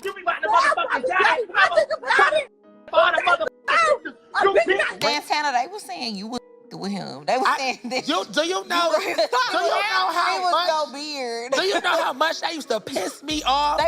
You be about the motherfucking die. Santana, they were saying you was with him. They were saying that. Do you know how much? So weird. Do you know how much that used to piss me off?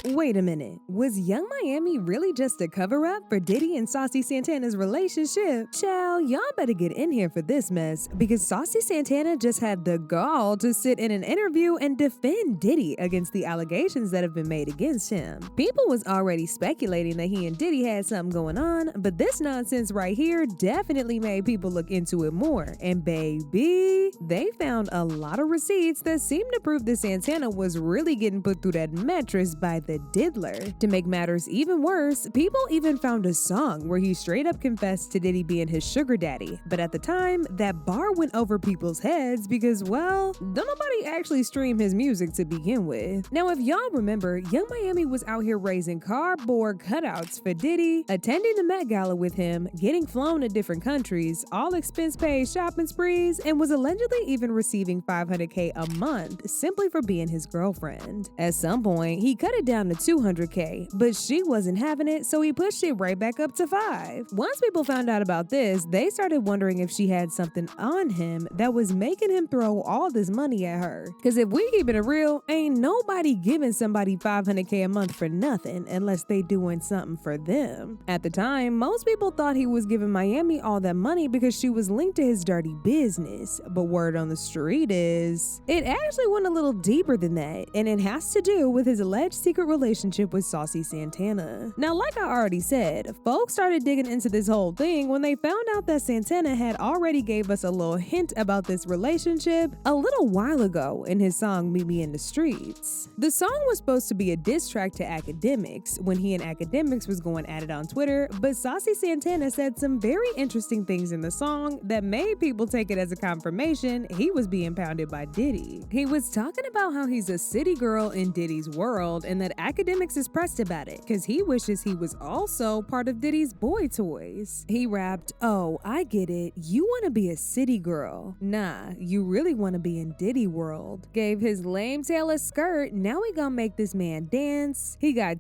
Wait a minute. Was Young Miami really just a cover-up for Diddy and Saucy Santana's relationship? Child, y'all better get in here for this mess, because Saucy Santana just had the gall to sit in an interview and defend Diddy against the allegations that have been made against him. People was already speculating that he and Diddy had something going on, but this nonsense right here definitely made people look into it more. And baby, they found a lot of receipts that seem to prove that Santana was really getting put through that mattress by the Diddler. To make matters even worse, people even found a song where he straight up confessed to Diddy being his sugar daddy. But at the time, that bar went over people's heads because, well, don't nobody actually stream his music to begin with. Now, if y'all remember, Young Miami was out here raising cardboard cutouts for Diddy, attending the Met Gala with him, getting flown to different countries, all expense-paid shopping sprees, and was allegedly even receiving $500K a month simply for being his girlfriend. At some point, he cut it down to $200K, but she wasn't having it, so he pushed it right back up to $5. Once people found out about this, they started wondering if she had something on him that was making him throw all this money at her. Cause if we keeping it real, ain't nobody giving somebody $500K a month for nothing unless they doing something for them. At the time, most people thought he was giving Miami all that money because she was linked to his dirty business, but word on the street is, it actually went a little deeper than that, and it has to do with his alleged secret relationship with Saucy Santana. Now, like I already said, folks started digging into this whole thing when they found out that Santana had already gave us a little hint about this relationship a little while ago in his song Meet Me in the Streets. The song was supposed to be a diss track to Academics when he and Academics was going at it on Twitter, but Saucy Santana said some very interesting things in the song that made people take it as a confirmation he was being pounded by Diddy. He was talking about how he's a city girl in Diddy's world and that Academics is pressed about it because he wishes he was also part of Diddy's boy toys. He rapped, "Oh, I get it. You want to be a city girl. Nah, you really want to be in Diddy world." Gave his lame tail a skirt. Now we gonna make this man dance. He got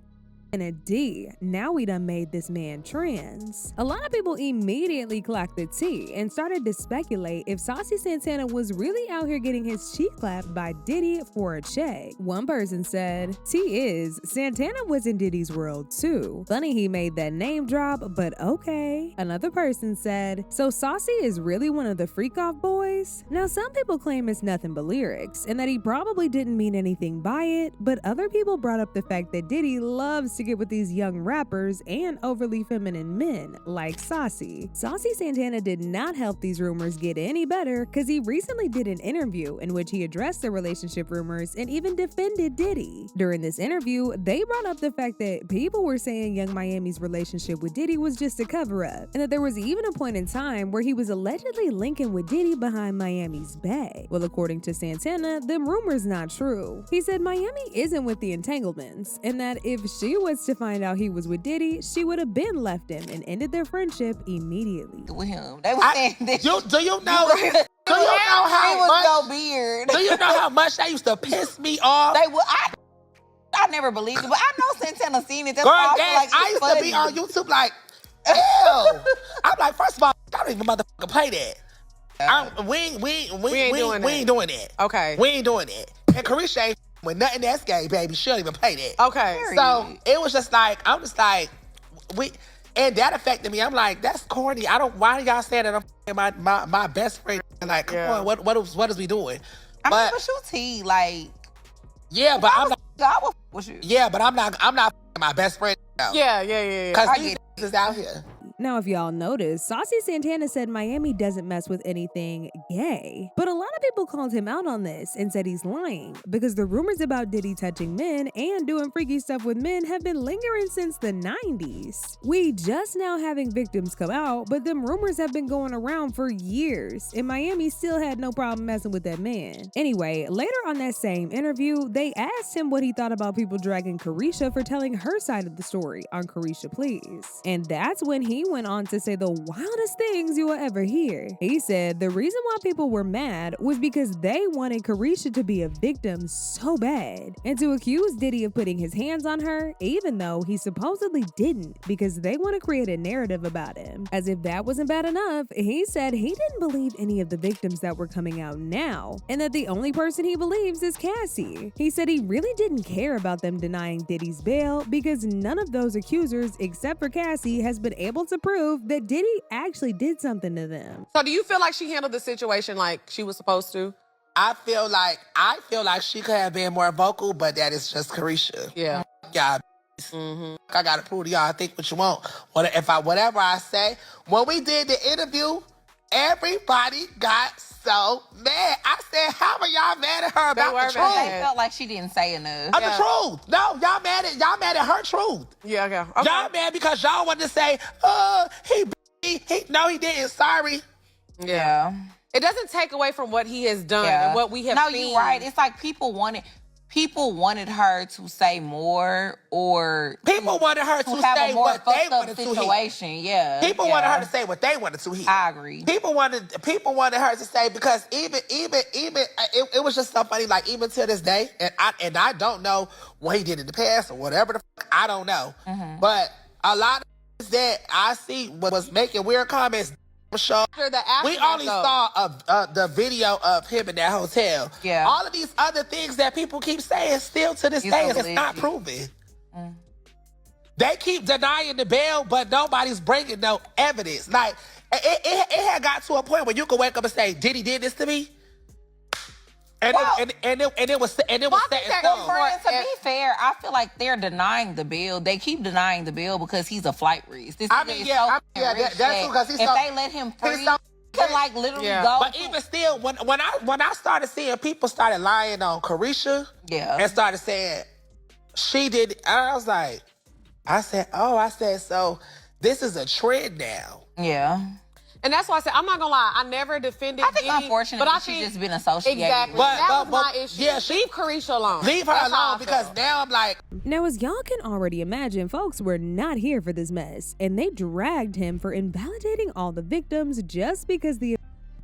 and a D. Now we done made this man trans. A lot of people immediately clocked the T and started to speculate if Saucy Santana was really out here getting his cheek clapped by Diddy for a check. One person said, T is, Santana was in Diddy's world too. Funny he made that name drop, but okay. Another person said, so Saucy is really one of the freak-off boys? Now some people claim it's nothing but lyrics and that he probably didn't mean anything by it, but other people brought up the fact that Diddy loves to get with these young rappers and overly feminine men like Saucy. Saucy Santana did not help these rumors get any better because he recently did an interview in which he addressed the relationship rumors and even defended Diddy. During this interview, they brought up the fact that people were saying Young Miami's relationship with Diddy was just a cover-up, and that there was even a point in time where he was allegedly linking with Diddy behind Miami's back. Well, according to Santana, them rumors not true. He said Miami isn't with the entanglements, and that if she was to find out he was with Diddy, she would have been left him and ended their friendship immediately. With him. They were saying that. Do you know how much? So weird. Do you know how much that used to piss me off? I never believed it, but I know Santana seen it. That's Girl, why I used funny. to be on YouTube like, ew. I'm like, first of all, I don't even motherfucking play that. We ain't doing that. Okay. We ain't doing that. And Carisha ain't with nothing that's gay, baby. She don't even play that. Okay. So it was just like, I'm just like, and that affected me. I'm like, that's corny. Why do y'all say that I'm my best friend? Like, come on, what is we doing? I mean, but you T, like. Yeah, but I'm not. I will with you. Yeah, but I'm not my best friend. Now. Yeah. Because these is out here. Now, if y'all notice, Saucy Santana said Miami doesn't mess with anything gay. But a lot of people called him out on this and said he's lying because the rumors about Diddy touching men and doing freaky stuff with men have been lingering since the 90s. We just now having victims come out, but them rumors have been going around for years, and Miami still had no problem messing with that man. Anyway, later on that same interview, they asked him what he thought about people dragging Carisha for telling her side of the story on Carisha Please. And that's when he went on to say the wildest things you will ever hear. He said the reason why people were mad was because they wanted Caresha to be a victim so bad, and to accuse Diddy of putting his hands on her, even though he supposedly didn't, because they want to create a narrative about him. As if that wasn't bad enough, he said he didn't believe any of the victims that were coming out now, and that the only person he believes is Cassie. He said he really didn't care about them denying Diddy's bail because none of those accusers, except for Cassie, has been able to prove that Diddy actually did something to them. So do you feel like she handled the situation like she was supposed to? I feel like she could have been more vocal, but that is just Caresha. Yeah. Y'all, I gotta prove to y'all. Think what you want. Whatever I say. When we did the interview, everybody got so mad. I said, "How are y'all mad at her about the truth?" They felt like she didn't say enough. The truth. No, y'all mad at her truth. Yeah. Okay. Y'all mad because y'all wanted to say, no, he didn't. Sorry. Yeah. It doesn't take away from what he has done and what we have seen. No, you're right. It's like people wanted her to say more, or people wanted her to have say a more what they wanted situation. to hear. People wanted her to say what they wanted to hear. I agree. People wanted her to say, because even it was just so funny. Like, even to this day, and I don't know what he did in the past or whatever the fuck, I don't know. But a lot of things that I see was making weird comments. Show. We only saw the video of him in that hotel. Yeah. All of these other things that people keep saying, still to this day, it's not proven. They keep denying the bail, but nobody's bringing no evidence. Like, it had got to a point where you could wake up and say, "Diddy did this to me," and it was set in stone. To be fair, I feel like they're denying the bill. They keep denying the bill because he's a flight risk. That's because if they let him free, he could like literally go. But even still, when I started seeing people started lying on Caresha, and started saying she did, I was like, I said, so this is a trend now. Yeah. And that's why I said, I'm not gonna lie, I never defended I think Diddy, unfortunately, but I she's think just been associated. Exactly. With That was my issue. Yeah, leave Caresha alone. Leave her alone, because now I'm like. Now, as y'all can already imagine, folks were not here for this mess, and they dragged him for invalidating all the victims just because the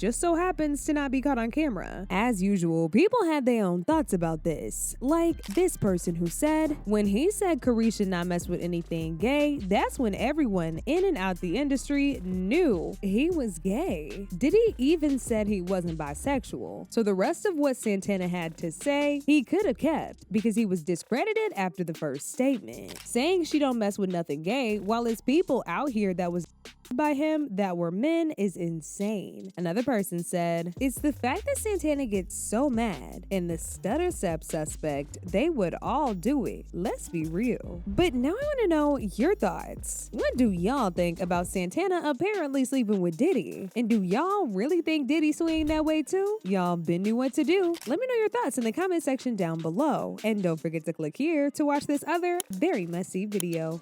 just so happens to not be caught on camera. As usual, people had their own thoughts about this. Like this person who said, when he said Caresha not mess with anything gay, that's when everyone in and out the industry knew he was gay. Diddy even said he wasn't bisexual. So the rest of what Santana had to say, he could have kept because he was discredited after the first statement. Saying she don't mess with nothing gay while it's people out here that was by him that were men is insane. Another person said, it's the fact that Santana gets so mad and the stutter step suspect, they would all do it. Let's be real. But now I want to know your thoughts. What do y'all think about Santana apparently sleeping with Diddy? And do y'all really think Diddy swing that way too? Y'all been knew what to do? Let me know your thoughts in the comment section down below. And don't forget to click here to watch this other very messy video.